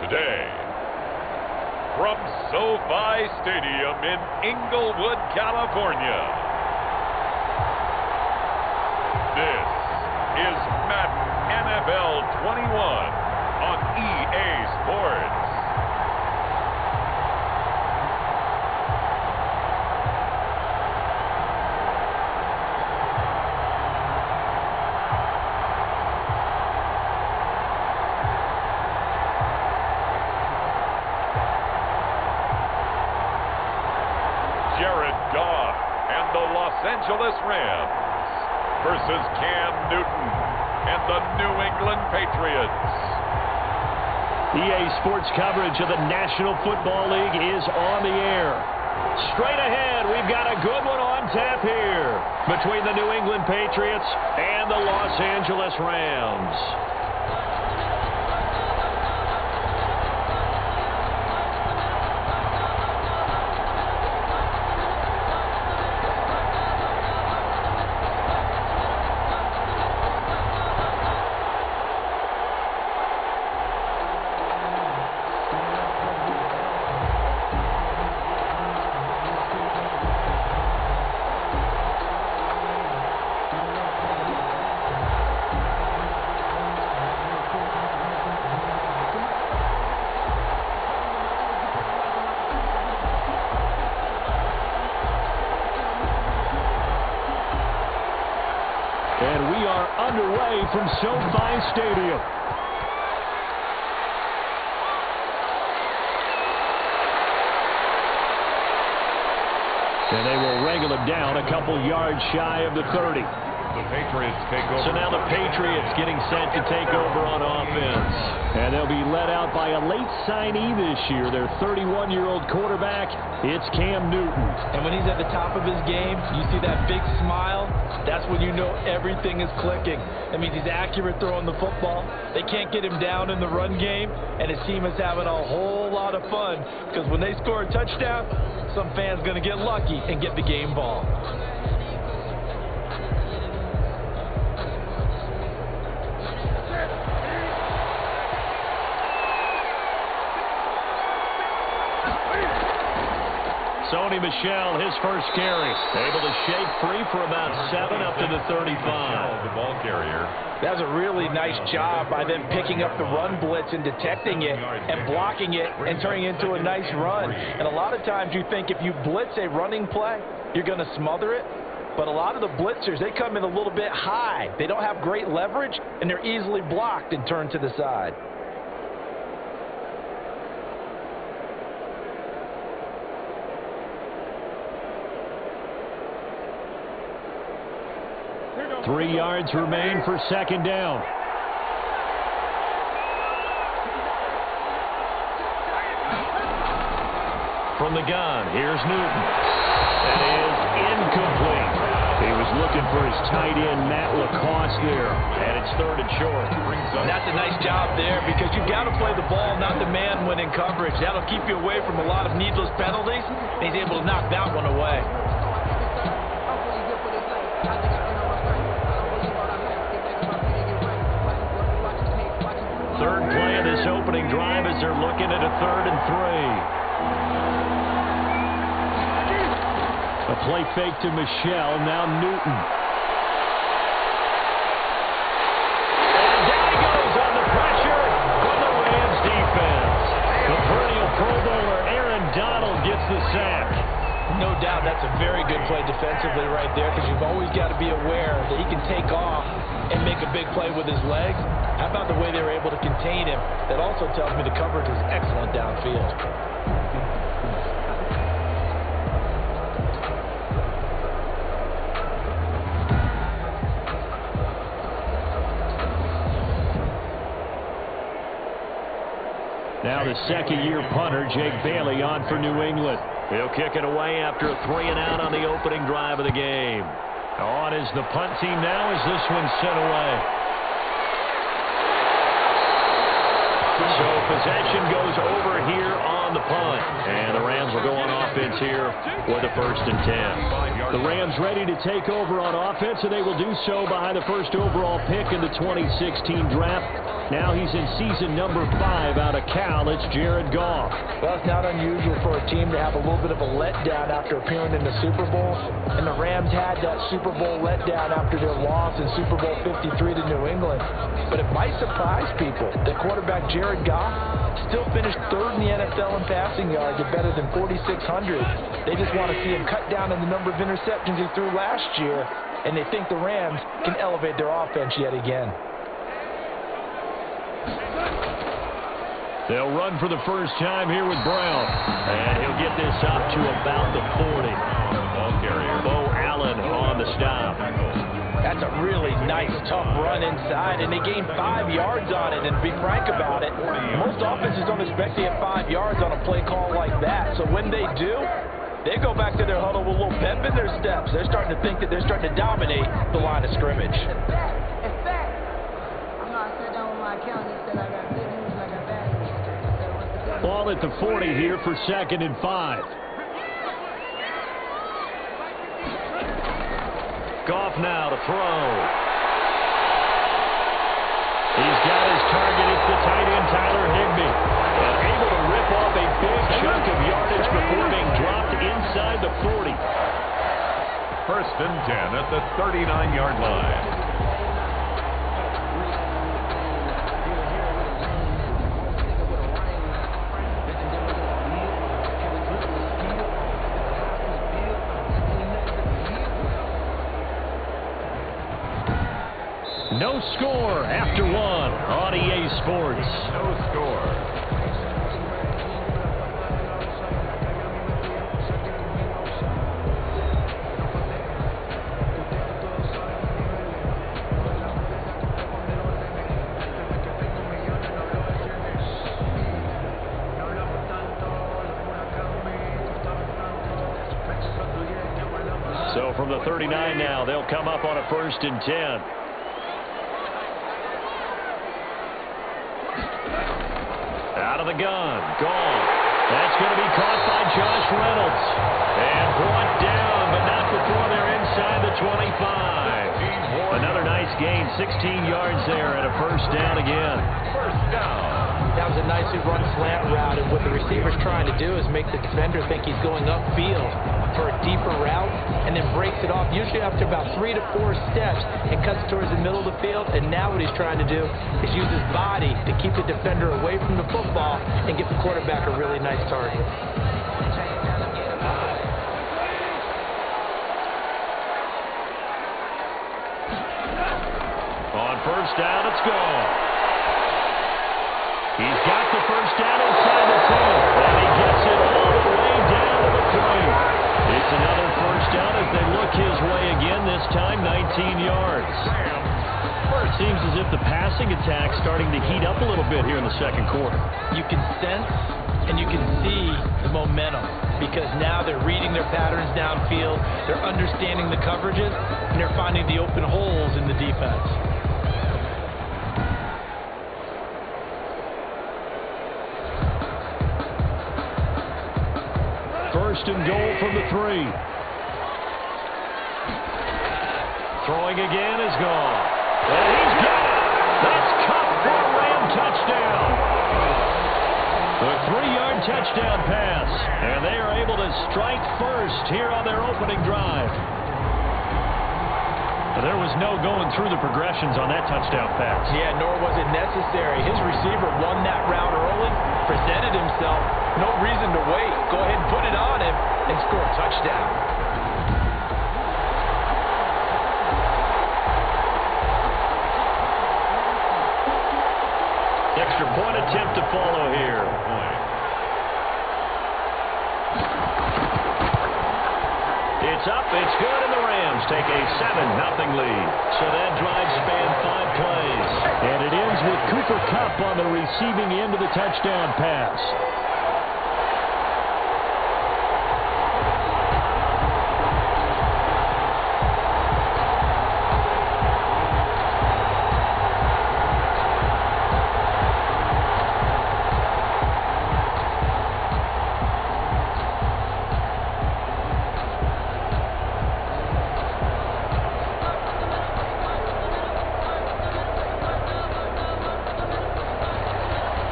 today. From SoFi Stadium in Inglewood, California, this is Madden NFL 21 on EA Sports. Los Angeles Rams versus Cam Newton and the New England Patriots. EA Sports coverage of the National Football League is on the air. Straight ahead, we've got a good one on tap here between the New England Patriots and the Los Angeles Rams. And we are underway from SoFi Stadium. And they will wrangle him down a couple yards shy of the 30. The Patriots take over. So now the Patriots getting set to take over on offense. And they'll be led out by a late signee this year, their 31-year-old quarterback. It's Cam Newton. And when he's at the top of his game, you see that big smile, that's when you know everything is clicking. That means he's accurate throwing the football. They can't get him down in the run game, and his team is having a whole lot of fun because when they score a touchdown, some fan's going to get lucky and get the game ball. Sony Michel, his first carry. Able to shake free for about 7 up to the 35. The ball carrier. That was a really nice job by them picking up the run blitz and detecting it and blocking it and turning it into a nice run. And a lot of times you think if you blitz a running play, you're going to smother it. But a lot of the blitzers, they come in a little bit high. They don't have great leverage, and they're easily blocked and turned to the side. Three yards remain for second down. From the gun, here's Newton. That is incomplete. He was looking for his tight end, Matt LaCoste there, and it's third and short. That's a nice job there because you've got to play the ball, not the man when in coverage. That'll keep you away from a lot of needless penalties. He's able to knock that one away. Third play of this opening drive as they're looking at a 3rd and 3. A play fake to Michel, now Newton. And down he goes on the pressure from the Rams defense. The perennial Pro Bowler Aaron Donald gets the sack. No doubt that's a very good play defensively right there because you've always got to be aware that he can take off and make a big play with his legs. How about the way they were able to contain him? That also tells me the coverage was excellent downfield. Now the second-year punter, Jake Bailey, on for New England. He'll kick it away after a 3-and-out on the opening drive of the game. On is the punt team now as this one's sent away. So possession goes over here on the punt. And the Rams will go on offense here with a 1st and 10. The Rams ready to take over on offense, and they will do so behind the first overall pick in the 2016 draft. Now he's in season number 5 out of Cal. It's Jared Goff. Well, it's not unusual for a team to have a little bit of a letdown after appearing in the Super Bowl. And the Rams had that Super Bowl letdown after their loss in Super Bowl 53 to New England. But it might surprise people that quarterback Jared Goff still finished 3rd in the NFL in passing yards at better than 4,600. They just want to see him cut down on the number of interceptions he threw last year, and they think the Rams can elevate their offense yet again. They'll run for the first time here with Brown. And he'll get this up to about the 40. Ball carrier. Bo Allen on the stop. That's a really nice, tough run inside, and they gained 5 yards on it. And to be frank about it, most offenses don't expect to get 5 yards on a play call like that. So when they do, they go back to their huddle with a little pep in their steps. They're starting to think that they're starting to dominate the line of scrimmage. In fact, I'm not sitting down with my account. He said I got good news and I got bad news. I said, what's the good news? Ball at the 40 here for 2nd and 5. Goff now to throw. He's got his target. It's the tight end, Tyler Higbee. And able to rip off a big chunk of yardage before being dropped inside the 40. 1st and 10 at the 39-yard line. No score after 1 on EA Sports. No score. So from the 39 now, they'll come up on a 1st and 10. Out of the gun. Gone. That's going to be caught by Josh Reynolds. And brought down, but not before they're inside the 25. Another nice gain. 16 yards there and a 1st down again. 1st down. That was a nicely run slant route, and what the receiver's trying to do is make the defender think he's going upfield for a deeper route, and then breaks it off, usually after about 3 to 4 steps, and cuts towards the middle of the field. And now what he's trying to do is use his body to keep the defender away from the football and give the quarterback a really nice target. On 1st down, it's gone. He's got the 1st down inside the 10, and he gets it all the way down to the 3. It's another 1st down as they look his way again, this time 19 yards. It seems as if the passing attack's starting to heat up a little bit here in the 2nd quarter. You can sense and you can see the momentum, because now they're reading their patterns downfield, they're understanding the coverages, and they're finding the open holes in the defense. 1st and goal from the 3. Throwing again is gone. And he's got it. That's caught for a Ram touchdown. The 3-yard touchdown pass. And they are able to strike first here on their opening drive. There was no going through the progressions on that touchdown pass. Yeah, nor was it necessary. His receiver won that route early, presented himself. No reason to wait. Go ahead and put it on him and score a touchdown. Extra point attempt to follow here. It's up, it's good, and the Rams take a 7-0 lead. So that drive spanned 5 plays. And it ends with Cooper Kupp on the receiving end of the touchdown pass.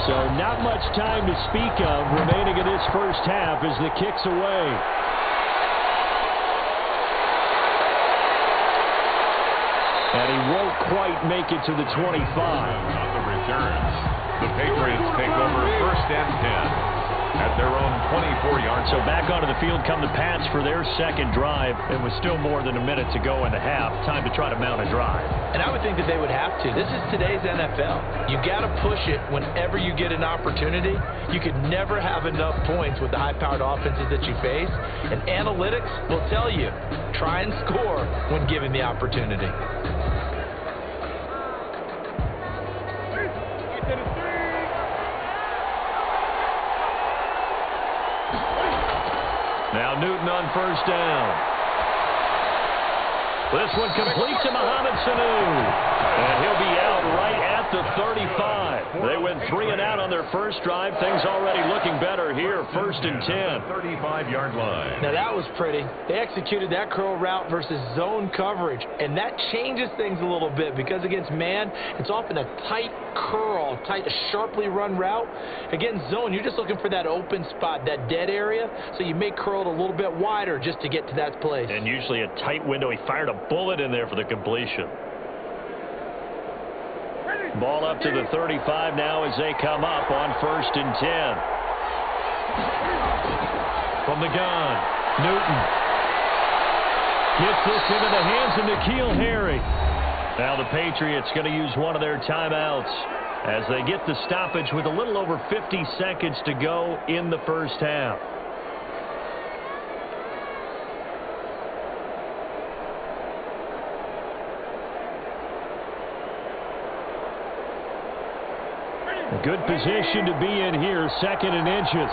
So not much time to speak of remaining in this first half as the kick's away. And he won't quite make it to the 25. On the returns, the Patriots take over 1st and 10 at their own 24-yard. So back onto the field come the Pats for their second drive. It was still more than a minute to go in the half. Time to try to mount a drive. And I would think that they would have to. This is today's NFL. You got to push it whenever you get an opportunity. You could never have enough points with the high-powered offenses that you face. And analytics will tell you, try and score when given the opportunity. Now Newton on 1st down. This one complete to Mohamed Sanu. And he'll be out right at the 35. They went 3 and out on their first drive. Things already looking better here. 1st and 10. 35-yard line. Now that was pretty. They executed that curl route versus zone coverage. And that changes things a little bit because against man, it's often a tight curl, sharply run route. Against zone, you're just looking for that open spot, that dead area. So you may curl it a little bit wider just to get to that place. And usually a tight window. He fired a bullet in there for the completion. Ball up to the 35 now as they come up on 1st and 10. From the gun, Newton gets this into the hands of N'Keal Harry. Now the Patriots going to use one of their timeouts as they get the stoppage with a little over 50 seconds to go in the first half. A good position to be in here, 2nd and inches.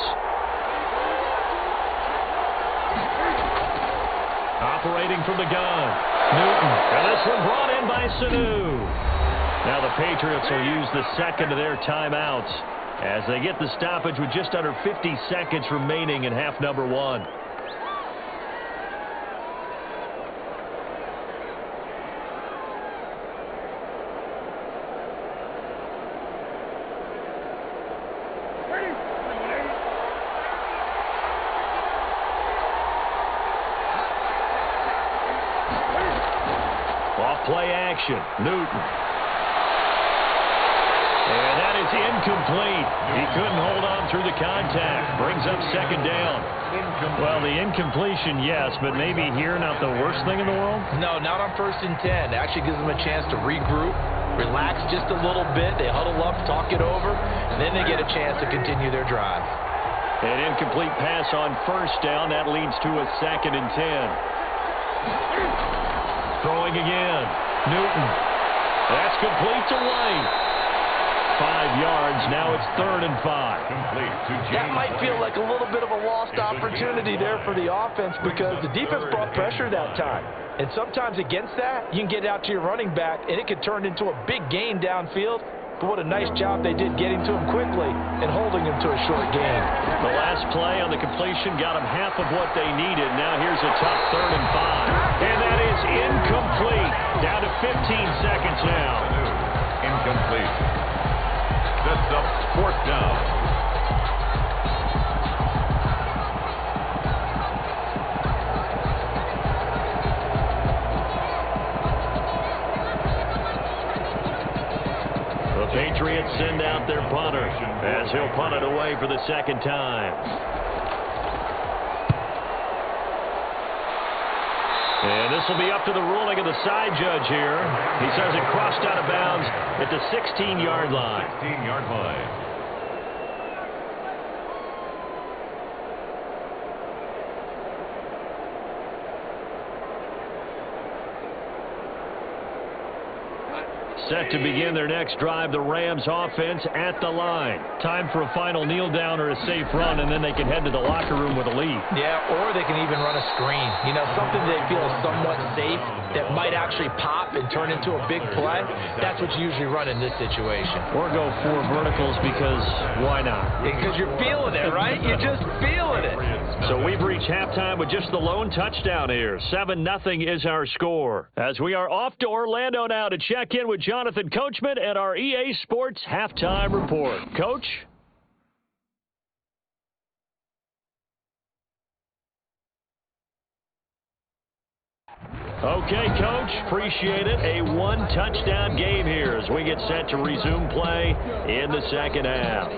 Operating from the gun, Newton. And this one brought in by Sanu. Now the Patriots will use the 2nd of their timeouts as they get the stoppage with just under 50 seconds remaining in half number 1. Play action, Newton. And that is incomplete. He couldn't hold on through the contact. Brings up 2nd down. Well, the incompletion, yes, but maybe here not the worst thing in the world? No, not on 1st and 10. It actually gives them a chance to regroup, relax just a little bit. They huddle up, talk it over, and then they get a chance to continue their drive. An incomplete pass on 1st down. That leads to a 2nd and 10. Throwing again, Newton. That's complete to White. 5 yards. Now it's 3rd and 5. Complete to James. That might feel like a little bit of a lost opportunity there for the offense because the defense brought pressure that time. And sometimes against that, you can get out to your running back, and it could turn into a big gain downfield. But what a nice job they did getting to him quickly and holding him to a short gain. The last play on the completion got them half of what they needed. Now here's a tough 3rd and 5. And that is incomplete. Down to 15 seconds now. Incomplete. Sets up 4th down. The Patriots send out their punter as he'll punt it away for the 2nd time. And this will be up to the ruling of the side judge here. He says it crossed out of bounds at the 16-yard line. 16-yard line. Set to begin their next drive, the Rams offense at the line. Time for a final kneel down or a safe run, and then they can head to the locker room with a lead. Yeah, or they can even run a screen. You know, something they feel somewhat safe that might actually pop and turn into a big play, that's what you usually run in this situation. Or go 4 verticals because why not? Because you're feeling it, right? You're just feeling it. So we've reached halftime with just the lone touchdown here. 7-0 is our score. As we are off to Orlando now to check in with Jonathan Coachman and our EA Sports halftime report. Coach? Okay, Coach, appreciate it. A 1-touchdown game here as we get set to resume play in the second half.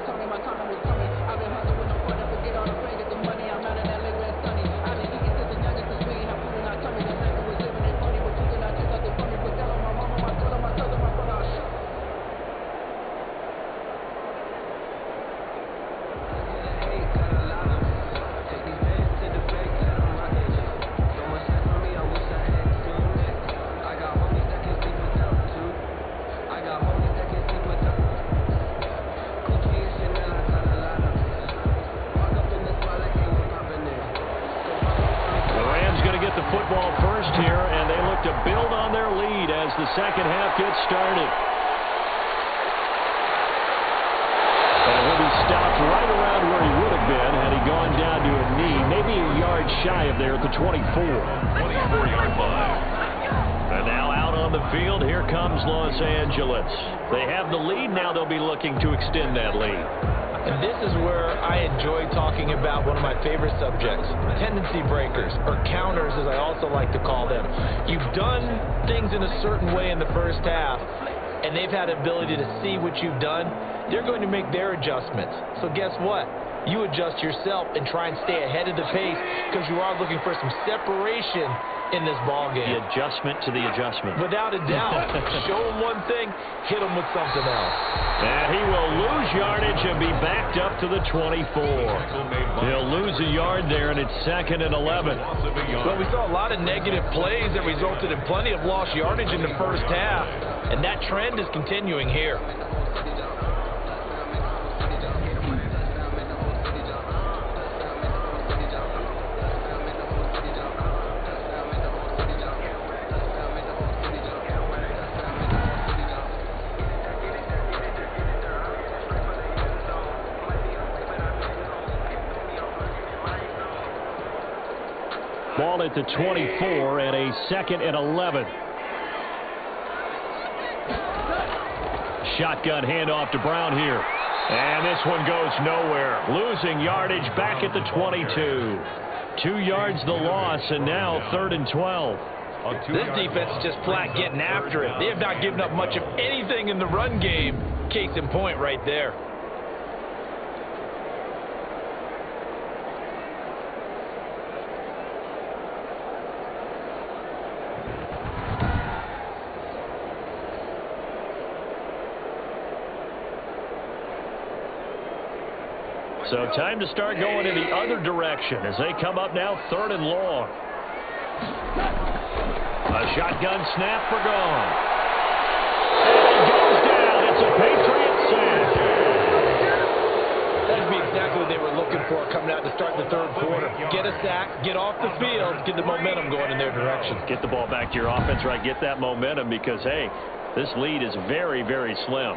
Second half gets started. And he'll be stopped right around where he would have been had he gone down to a knee, maybe a yard shy of there at the 24. 24-yard line. And now out on the field, here comes Los Angeles. They have the lead, now they'll be looking to extend that lead. And this is where I enjoy talking about one of my favorite subjects, tendency breakers, or counters as I also like to call them. You've done things in a certain way in the first half, and they've had the ability to see what you've done. They're going to make their adjustments. So guess what? You adjust yourself and try and stay ahead of the pace because you are looking for some separation in this ball game. The adjustment to the adjustment. Without a doubt. Show him one thing, hit him with something else. And he will lose yardage and be backed up to the 24. He'll lose a yard there, and it's 2nd and 11. Well, we saw a lot of negative plays that resulted in plenty of lost yardage in the first half, and that trend is continuing here. Ball at the 24 and a 2nd and 11. Shotgun handoff to Brown here. And this one goes nowhere. Losing yardage back at the 22. 2 yards the loss, and now 3rd and 12. This defense is just flat getting after it. They have not given up much of anything in the run game. Case in point right there. So time to start going in the other direction as they come up now 3rd and long. A shotgun snap for gone. And it goes down. It's a Patriots sack. That'd be exactly what they were looking for coming out to start the 3rd quarter. Get a sack, get off the field, get the momentum going in their direction. Get the ball back to your offense, right? Get that momentum because, hey, this lead is very, very slim.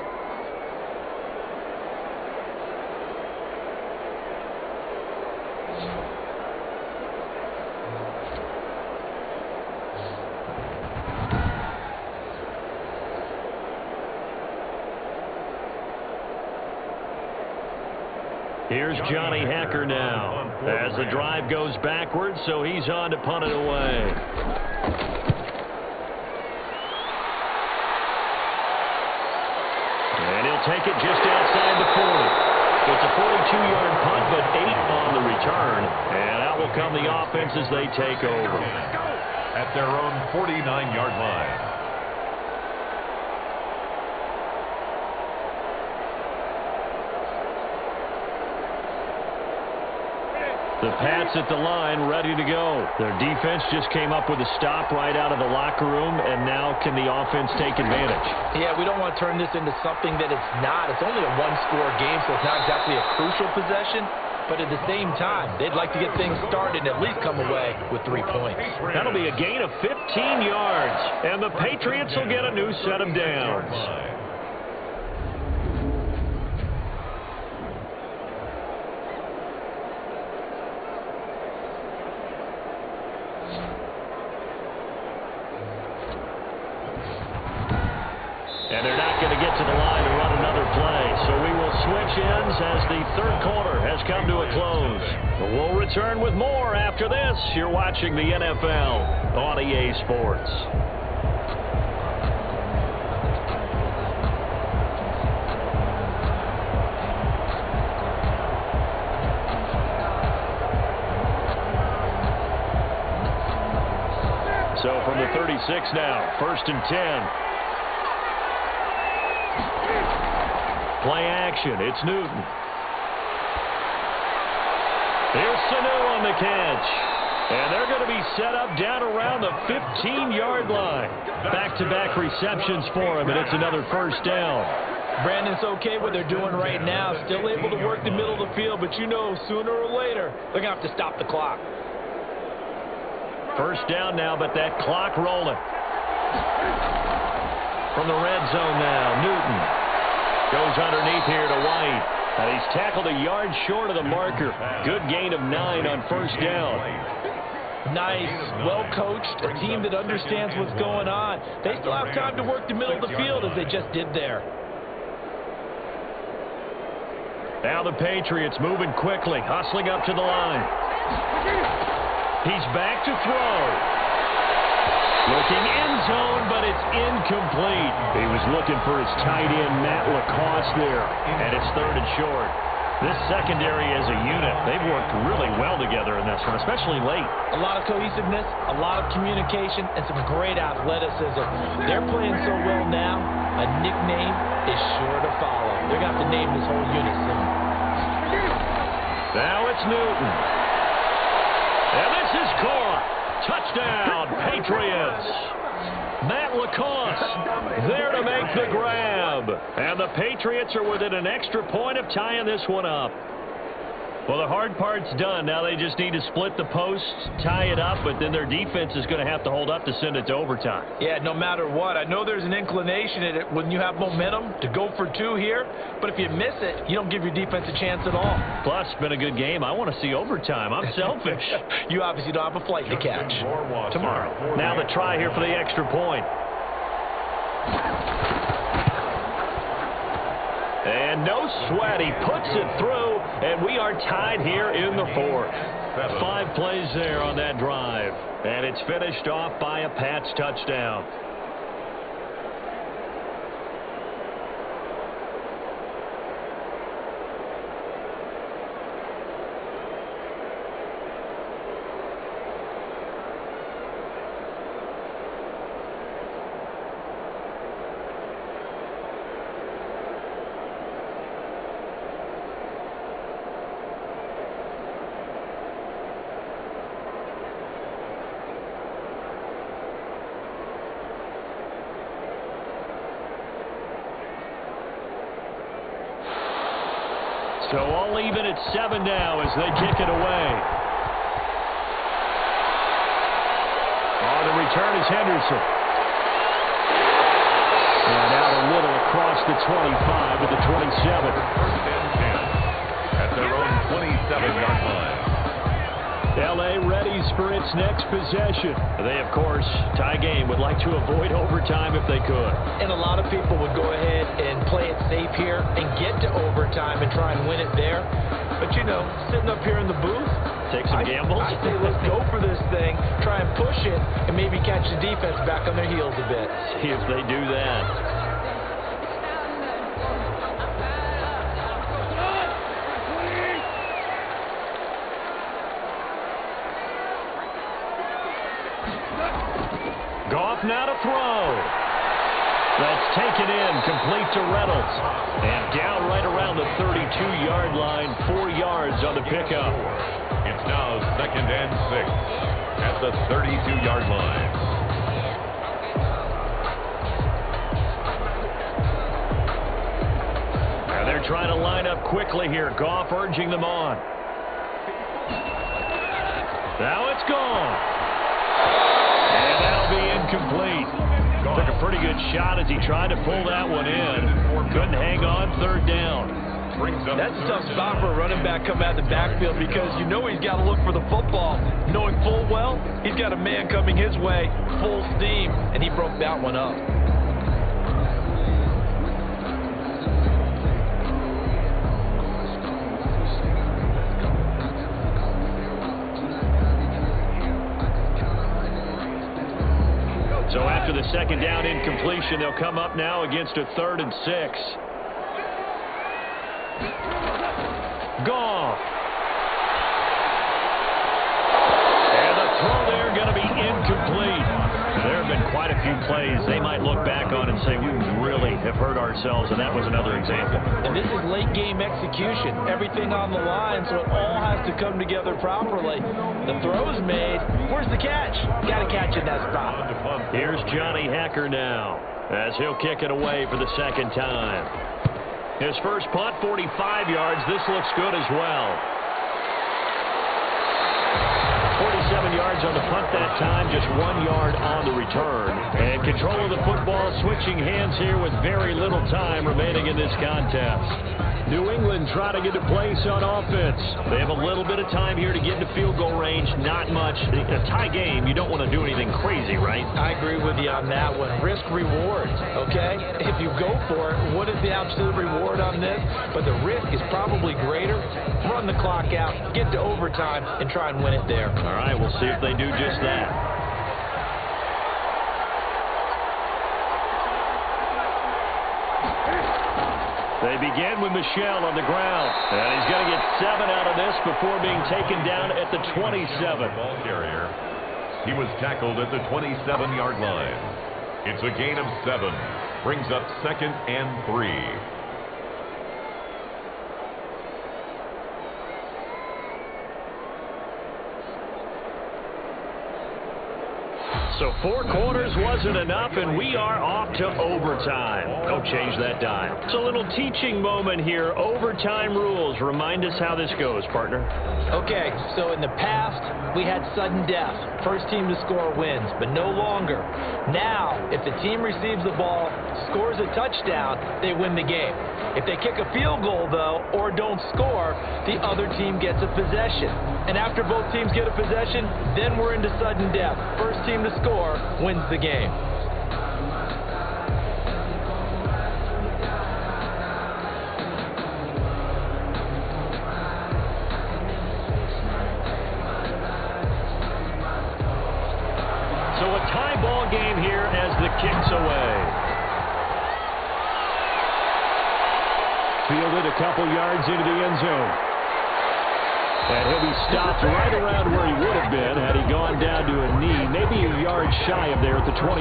Here's Johnny Hacker now as the drive goes backwards, so he's on to punt it away. And he'll take it just outside the 40. It's a 42-yard punt, but 8 on the return. And out will come the offense as they take over. At their own 49-yard line. The Pats at the line, ready to go. Their defense just came up with a stop right out of the locker room, and now can the offense take advantage? Yeah, we don't want to turn this into something that it's not. It's only a one-score game, so it's not exactly a crucial possession. But at the same time, they'd like to get things started and at least come away with 3 points. That'll be a gain of 15 15 yards, and the Patriots will get a new set of downs. And they're not going to get to the line to run another play. So we will switch ends as the third quarter has come to a close. But we'll return with more after this. You're watching the NFL on EA Sports. So from the 36 now, 1st and 10. Play action. It's Newton. Here's Sanu on the catch. And they're going to be set up down around the 15-yard line. Back-to-back receptions for him, and it's another first down. Brandon's okay what they're doing right now. Still able to work the middle of the field, but you know sooner or later they're going to have to stop the clock. First down now, but that clock rolling. From the red zone now, Newton. Goes underneath here to White. And he's tackled a yard short of the marker. Good gain of 9 on first down. Nice, well-coached, a team that understands what's going on. They still have time to work the middle of the field as they just did there. Now the Patriots moving quickly, hustling up to the line. He's back to throw. Looking end zone, but it's incomplete. He was looking for his tight end, Matt Lacoste there, and it's 3rd and short. This secondary as a unit, they've worked really well together in this one, especially late. A lot of cohesiveness, a lot of communication, and some great athleticism. They're playing so well now, a nickname is sure to follow. They're going to have to name this whole unit soon. Now it's Newton. And this is caught. Touchdown, Patriots. Matt Lacoste there to make the grab. And the Patriots are within an extra point of tying this one up. Well, the hard part's done. Now they just need to split the posts, tie it up, but then their defense is going to have to hold up to send it to overtime. Yeah, no matter what. I know there's an inclination in it when you have momentum to go for 2 here, but if you miss it, you don't give your defense a chance at all. Plus, it's been a good game. I want to see overtime. I'm selfish. You obviously don't have a flight to catch. Tomorrow. Now the try here for the extra point. And no sweat. He puts it through, and we are tied here in the 4th. 5 plays there on that drive. And it's finished off by a Pats touchdown. So all even at 7 now as they kick it away. The return is Henderson. And out a little across the 25 to the 27. 1st and 10 at their own 27-yard line. L.A. readies for its next possession. They, of course, tie game, would like to avoid overtime if they could. And a lot of people would go ahead and play it safe here and get to overtime and try and win it there. But, you know, sitting up here in the booth, take some gambles. I say let's go for this thing, try and push it, and maybe catch the defense back on their heels a bit. See if they do that. Goff now to throw. That's taken in, complete to Reynolds. And down right around the 32-yard line, 4 yards on the pickup. It's now 2nd and 6 at the 32-yard line. And they're trying to line up quickly here. Goff urging them on. Now it's gone. And that'll be incomplete. Took a pretty good shot as he tried to pull that one in. Couldn't hang on, third down. That's a tough spot for a running back coming out of the backfield because you know he's got to look for the football, knowing full well he's got a man coming his way, full steam, and he broke that one up. So after the second down incompletion, they'll come up now against a 3rd and 6. Goff. And the throw there going to be incomplete. There have been quite a few plays they might look back on and say, we really have hurt ourselves, and that was another example. And this is late game execution. Everything on the line, so it all has to come together properly. The throw's made. Where's the catch? Got to catch in that spot. Here's Johnny Hacker now as he'll kick it away for the second time. His first punt, 45 yards. This looks good as well. 47 yards on the punt that time, just 1 yard on the return. And control of the football switching hands here with very little time remaining in this contest. New England trying to get a place on offense. They have a little bit of time here to get into field goal range, not much. A tie game, you don't want to do anything crazy, right? I agree with you on that one. Risk reward, okay? If you go for it, what is the absolute reward on this? But the risk is probably greater. Run the clock out, get to overtime, and try and win it there. All right, we'll see if they do just that. They begin with Michel on the ground. And he's going to get 7 out of this before being taken down at the 27. Ball carrier. He was tackled at the 27-yard line. It's a gain of 7. Brings up 2nd and 3. So 4 quarters wasn't enough, and we are off to overtime. Don't change that dial. It's a little teaching moment here. Overtime rules. Remind us how this goes, partner. Okay, so in the past, we had sudden death. First team to score wins, but no longer. Now, if the team receives the ball, scores a touchdown, they win the game. If they kick a field goal, though, or don't score, the other team gets a possession. And after both teams get a possession, then we're into sudden death. First team to score wins the game. So a tie ball game here as the kick's away. Fielded a couple yards into the end zone. And he'll be stopped right around where he would have been had he gone down to a knee, maybe a yard shy of there at the 24.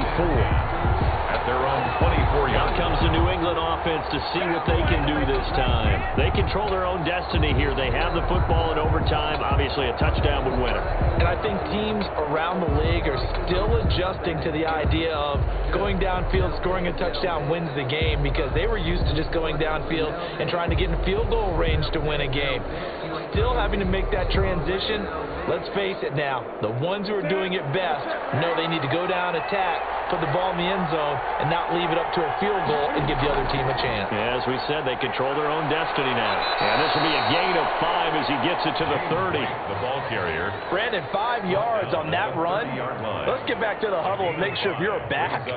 At their own 24 Out comes the New England offense to see what they can do this time. They control their own destiny here. They have the football in overtime. Obviously, a touchdown would win it. And I think teams around the league are still adjusting to the idea of going downfield, scoring a touchdown wins the game, because they were used to just going downfield and trying to get in field goal range to win a game. Still having to make that transition. Let's face it now, the ones who are doing it best know they need to go down, attack, put the ball in the end zone, and not leave it up to a field goal and give the other team a chance. Yeah, as we said, they control their own destiny now. And this will be a gain of 5 as he gets it to the 30. The ball carrier. Brandon, 5 yards on that run. Let's get back to the huddle and make sure if you're a back,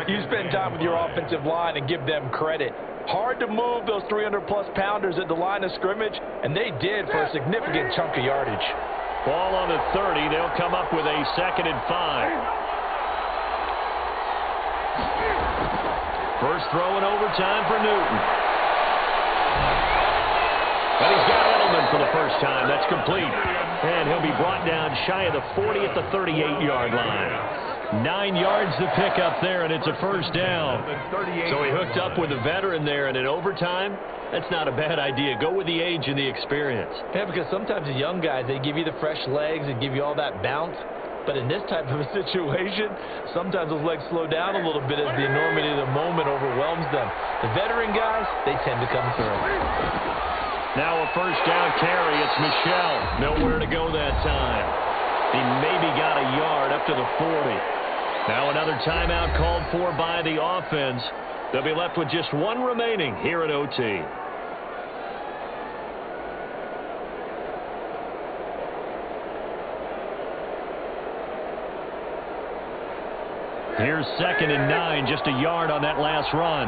you spend time with your offensive line and give them credit. Hard to move those 300-plus pounders at the line of scrimmage, and they did for a significant chunk of yardage. Ball on the 30. They'll come up with a 2nd and 5. First throw in overtime for Newton. But he's got Edelman for the first time. That's complete. And he'll be brought down shy of the 40 at the 38-yard line. 9 yards to pick up there, and it's a first down. So he hooked up with a veteran there, and in overtime, that's not a bad idea. Go with the age and the experience. Yeah, because sometimes the young guys, they give you the fresh legs and give you all that bounce. But in this type of a situation, sometimes those legs slow down a little bit as the enormity of the moment overwhelms them. The veteran guys, they tend to come through. Now a first down carry. It's Michel. Nowhere to go that time. He maybe got a yard up to the 40. Now another timeout called for by the offense. They'll be left with just one remaining here at OT. Here's 2nd and 9, just a yard on that last run.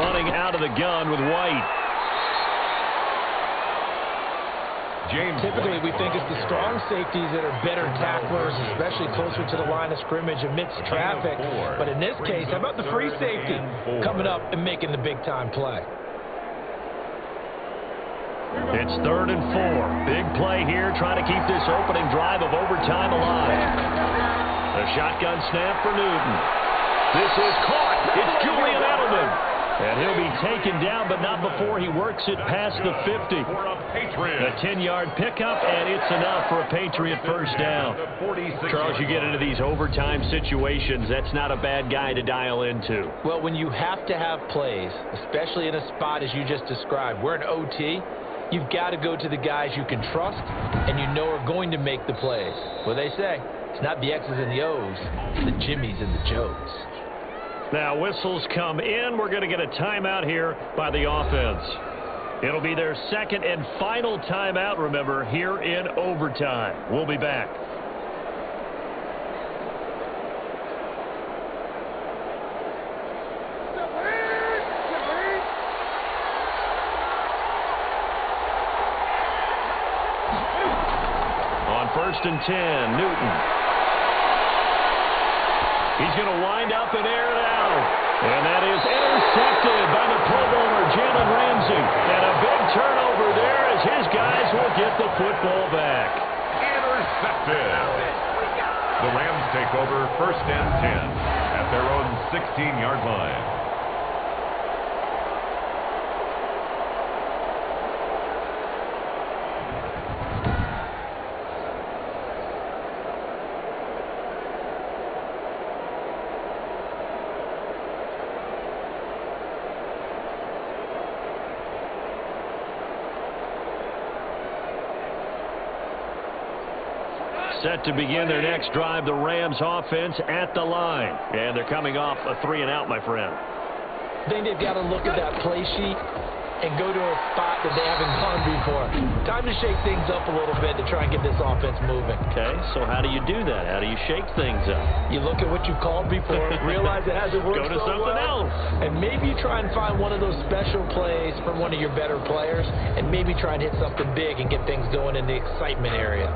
Running out of the gun with White. Typically, we think it's the strong safeties that are better tacklers, especially closer to the line of scrimmage amidst traffic. But in this case, how about the free safety coming up and making the big-time play? It's 3rd and 4. Big play here, trying to keep this opening drive of overtime alive. A shotgun snap for Newton. This is caught. It's Julian Edelman. And he'll be taken down, but not before he works it past the 50. A 10-yard pickup, and it's enough for a Patriot first down. Charles, you get into these overtime situations, that's not a bad guy to dial into. Well, when you have to have plays, especially in a spot as you just described, we're in OT, you've got to go to the guys you can trust and you know are going to make the plays. What they say, it's not the X's and the O's, it's the Jimmies and the Joes. Now whistles come in. We're going to get a timeout here by the offense. It'll be their 2nd and final timeout, remember, here in overtime. We'll be back. On 1st and 10, Newton. He's going to wind up and air it out. And that is intercepted by the Pro Bowler, Jalen Ramsey. And a big turnover there as his guys will get the football back. Intercepted. The Rams take over 1st and 10 at their own 16-yard line. Set to begin their next drive, the Rams offense at the line. And they're coming off a 3-and-out, my friend. I think they've got to look at that play sheet and go to a spot that they haven't gone before. Time to shake things up a little bit to try and get this offense moving. Okay, so how do you do that? How do you shake things up? You look at what you called before, realize it hasn't worked Go to something else. And maybe you try and find one of those special plays from one of your better players, and maybe try and hit something big and get things going in the excitement area.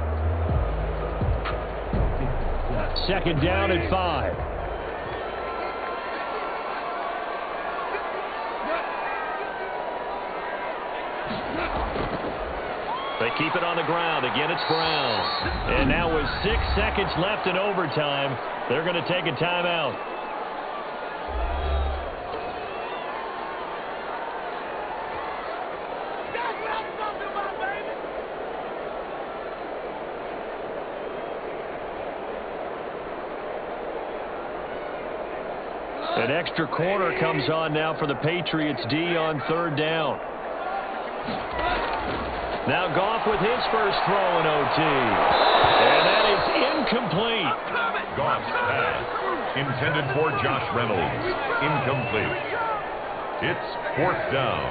2nd down and 5. They keep it on the ground. Again, it's Brown. And now with 6 seconds left in overtime, they're going to take a timeout. An extra quarter comes on now for the Patriots D on 3rd down. Now Goff with his first throw in OT. And that is incomplete. Goff's pass, intended for Josh Reynolds, incomplete. It's 4th down.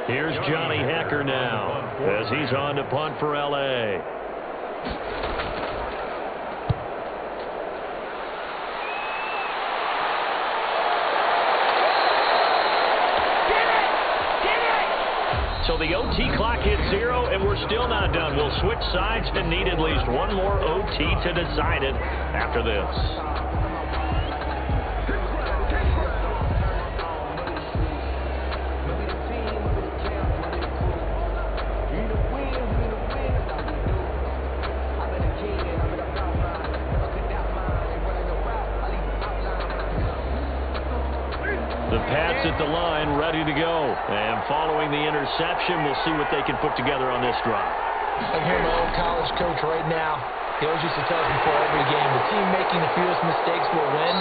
Here's Johnny Hecker now as he's on to punt for L.A. So the OT clock hits 0, and we're still not done. We'll switch sides and need at least one more OT to decide it after this. The Pats at the line, ready to go. And following the interception, we'll see what they can put together on this drive. I'm hearing my old college coach right now. He always used to tell us before every game, the team making the fewest mistakes will win.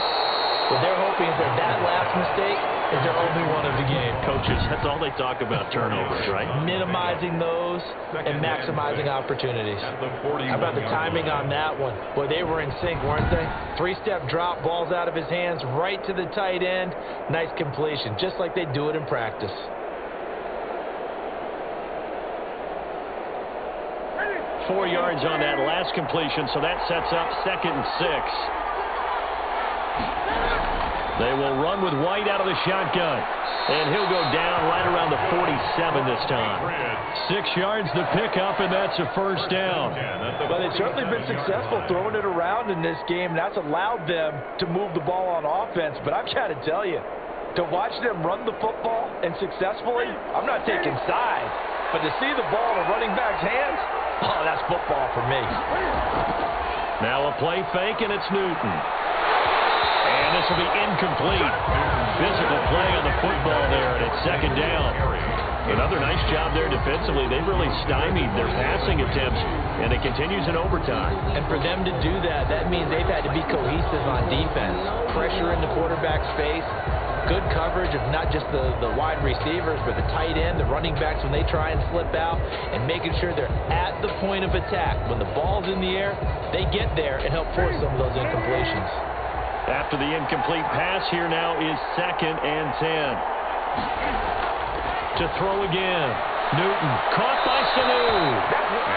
What they're hoping is that last mistake is their only one of the game. Coaches, that's all they talk about, turnovers, right? Minimizing those and maximizing opportunities. How about the timing on that one? Boy, they were in sync, weren't they? Three-step drop, balls out of his hands, right to the tight end. Nice completion, just like they do it in practice. Four yards on that last completion, so that sets up 2nd and 6. They will run with White out of the shotgun. And he'll go down right around the 47 this time. 6 yards the pickup, and that's a first down. But they've certainly been successful throwing it around in this game. That's allowed them to move the ball on offense. But I've got to tell you, to watch them run the football and successfully, I'm not taking sides. But to see the ball in a running back's hands, oh, that's football for me. Now a play fake, and it's Newton. And this will be incomplete. Physical play on the football there, and it's 2nd down. Another nice job there defensively. They've really stymied their passing attempts, and it continues in overtime. And for them to do that, that means they've had to be cohesive on defense. Pressure in the quarterback's face. Good coverage of not just the wide receivers, but the tight end, the running backs when they try and slip out, and making sure they're at the point of attack. When the ball's in the air, they get there and help force some of those incompletions. After the incomplete pass, here now is 2nd and 10. To throw again. Newton caught by Sanu.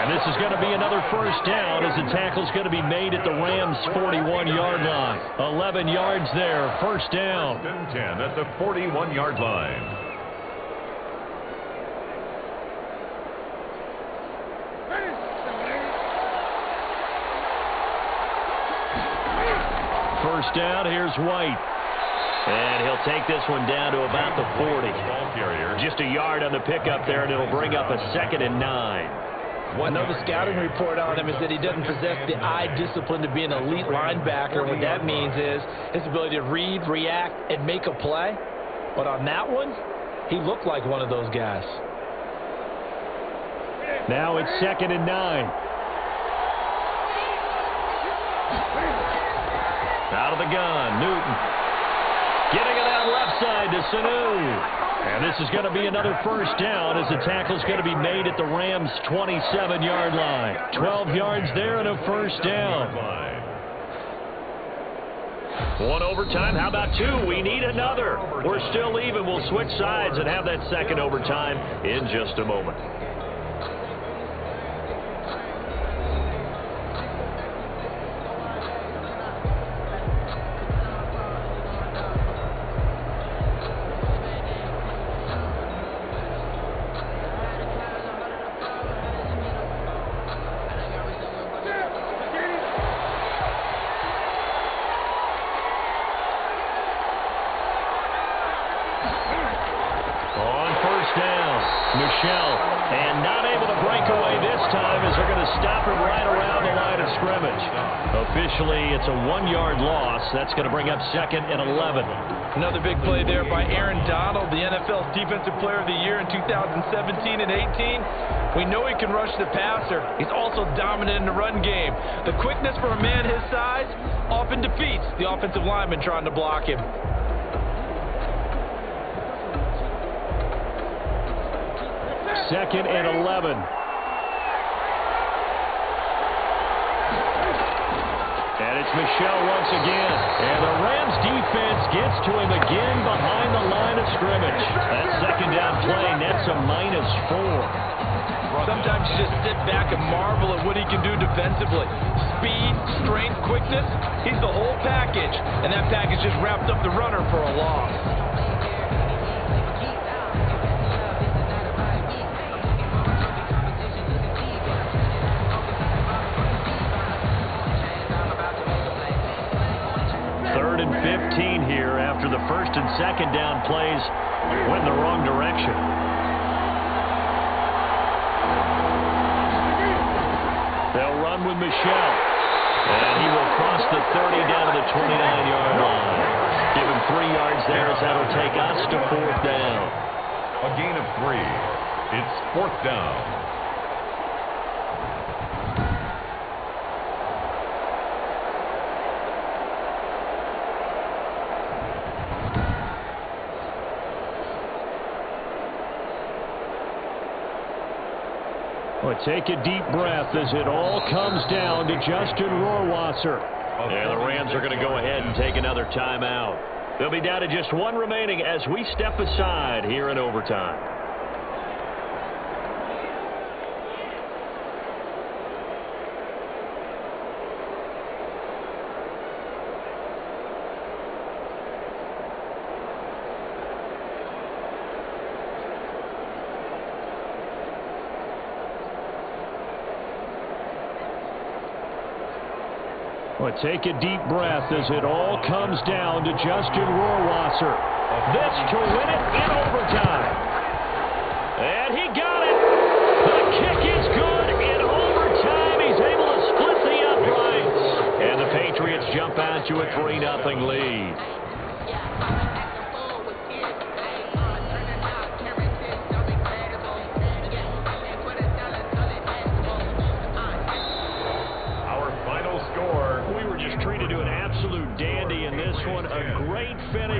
And this is going to be another first down as the tackle's going to be made at the Rams' 41-yard line. 11 yards there, first down. 10 at the 41-yard line. First down, here's White. And he'll take this one down to about the 40. Just a yard on the pickup there, and it'll bring up a 2nd and 9. I know the scouting report on him is that he doesn't possess the eye discipline to be an elite linebacker. What that means is his ability to read, react, and make a play. But on that one, he looked like one of those guys. Now it's 2nd and 9. Out of the gun, Newton. Getting it out left side to Sanu. And this is going to be another first down as the tackle's going to be made at the Rams' 27-yard line. 12 yards there and a first down. One overtime. How about 2? We need another. We're still even. We'll switch sides and have that second overtime in just a moment. And not able to break away this time as they're going to stop him right around the line of scrimmage. Officially, it's a 1-yard loss. That's going to bring up 2nd and 11. Another big play there by Aaron Donald, the NFL's Defensive Player of the Year in 2017 and 18. We know he can rush the passer. He's also dominant in the run game. The quickness for a man his size often defeats the offensive lineman trying to block him. 2nd and 11. And it's Michel once again. And the Rams defense gets to him again behind the line of scrimmage. That second down play nets a -4. Sometimes you just sit back and marvel at what he can do defensively. Speed, strength, quickness, he's the whole package. And that package just wrapped up the runner for a loss. Here after the first and second down plays went in the wrong direction. They'll run with Michel. And he will cross the 30 down to the 29-yard line. Give him 3 yards there as that'll take us to 4th down. A gain of 3. It's 4th down. Well, take a deep breath as it all comes down to Justin Rohrwasser. And the Rams are going to go ahead and take another timeout. They'll be down to just one remaining as we step aside here in overtime. Well, take a deep breath as it all comes down to Justin Rohrwasser. This to win it in overtime. And he got it. The kick is good in overtime. He's able to split the uprights. And the Patriots jump out to a 3-0 lead.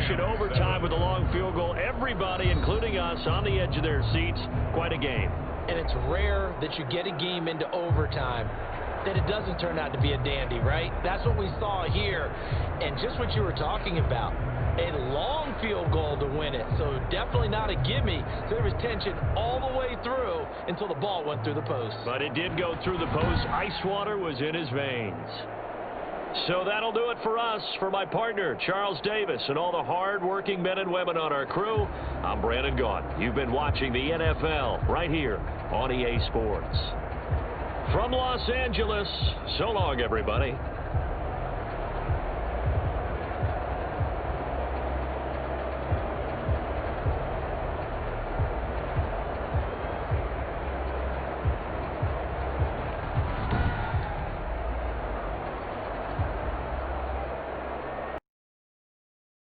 In overtime with a long field goal. Everybody, including us, on the edge of their seats. Quite a game. And it's rare that you get a game into overtime that it doesn't turn out to be a dandy, right? That's what we saw here. And just what you were talking about, a long field goal to win it. So definitely not a gimme. So there was tension all the way through until the ball went through the post. But it did go through the post. Ice water was in his veins. So that'll do it for us. For my partner, Charles Davis, and all the hard-working men and women on our crew, I'm Brandon Gaudin. You've been watching the NFL right here on EA Sports. From Los Angeles, so long, everybody.